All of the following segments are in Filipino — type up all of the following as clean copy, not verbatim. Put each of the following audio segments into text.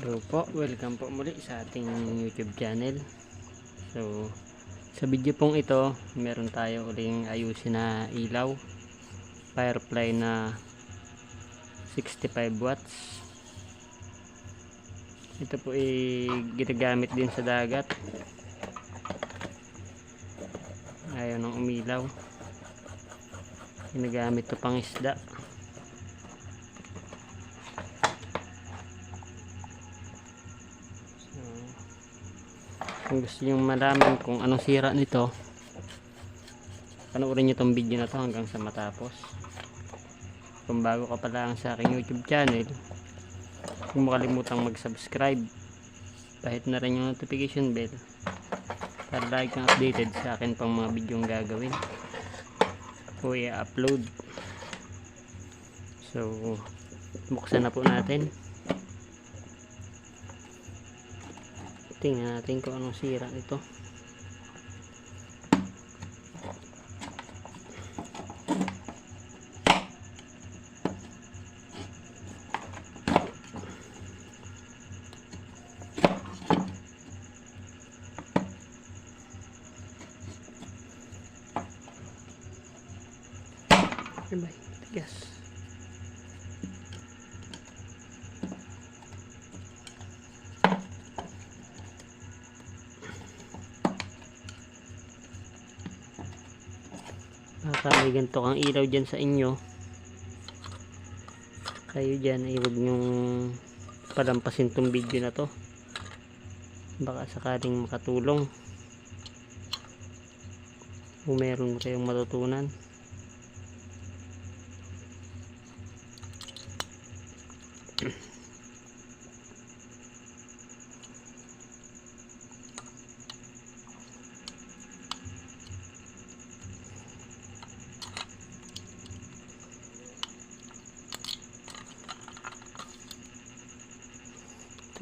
Hello po, welcome po muli sa ating YouTube channel. So, sa video pong ito, meron tayo uling ayusin na ilaw, Firefly na 65 watts. Ito po ay ginagamit din sa dagat. Ayaw ng umilaw. Ginagamit ito pang isda. Kung gusto nyo malaman kung anong sira nito, panoorin nyo tong video na to hanggang sa matapos. Kung bago ka pa lang sa aking YouTube channel, huwag mo kalimutang mag-subscribe, pahit na rin yung notification bell para lagi kang updated sa akin pang mga videong gagawin o i-upload. So, buksan na po natin. Tingnan natin kung anong sira nito. Bye, tigas. Baka may ganito kang ilaw dyan sa inyo, kayo dyan ay huwag nyong palampasin tong video na to, baka sakaling makatulong o meron kayong matutunan.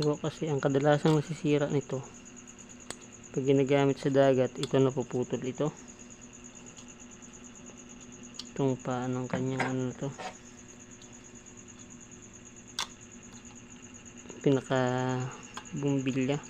Ito kasi ang kadalasang nasisira nito pag ginagamit sa dagat, ito napuputol ito. Itong paa ng kanyang ano to, pinaka bumbilya.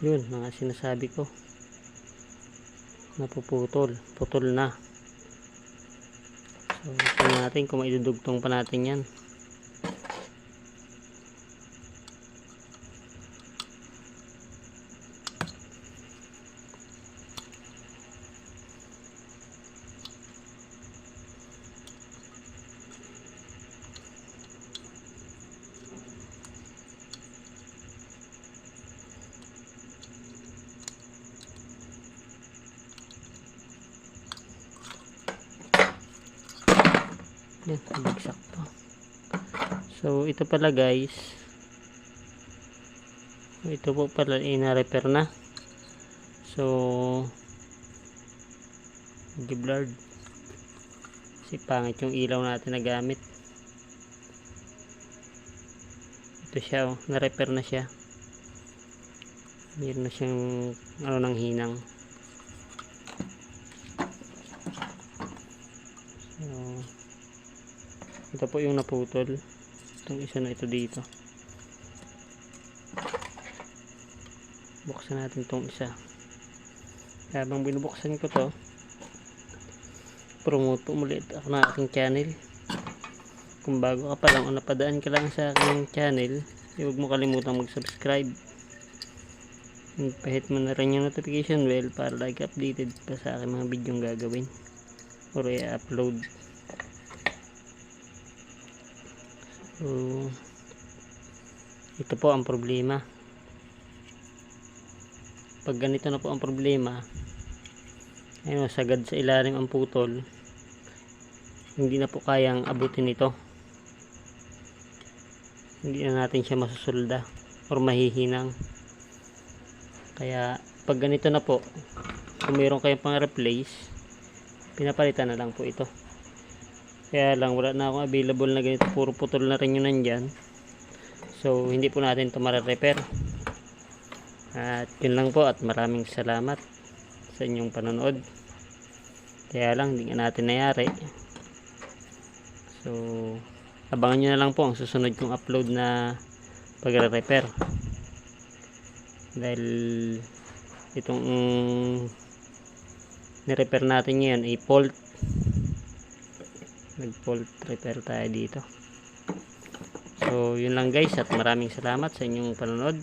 Yun, mga sinasabi ko, napuputol, putol na. So, tingnan natin kung maidudugtong pa natin yan. Yan, bigsak pa. So, ito pala guys, ito po pala ina-repair na. So, nag-blurred kasi pangit yung ilaw natin na gamit. Ito siya, oh, na-repair na siya. Meron na siyang ano ng hinang. So, ito po yung naputol. Itong isa na ito dito. Buksan natin itong isa. Habang binubuksan ko to, promote po muli ako na aking channel. Kung bago ka pa lang o napadaan ka lang sa aking channel, huwag mo kalimutang mag-subscribe. Pahit mo na rin yung notification bell para lagi updated pa sa aking mga videong gagawin or i-upload. So, ito po ang problema. Pag ganito na po ang problema, ayun, sagad sa ilalim ang putol, hindi na po kayang abutin ito. Hindi na natin siya masusulda or mahihinang. Kaya pag ganito na po, kung mayroon kayong pang replace, pinapalitan na lang po ito. Kaya lang wala na akong available na ganito, puro putol na rin yun nandyan, so hindi po natin ito mare-repair. At yun lang po, at maraming salamat sa inyong panonood. Kaya lang hindi natin nayari, so abangan nyo na lang po ang susunod kong upload na pagre-repair, dahil itong ni-repair natin ngayon ay fault. Nag-fault repair tayo dito. So yun lang guys, at maraming salamat sa inyong panonood.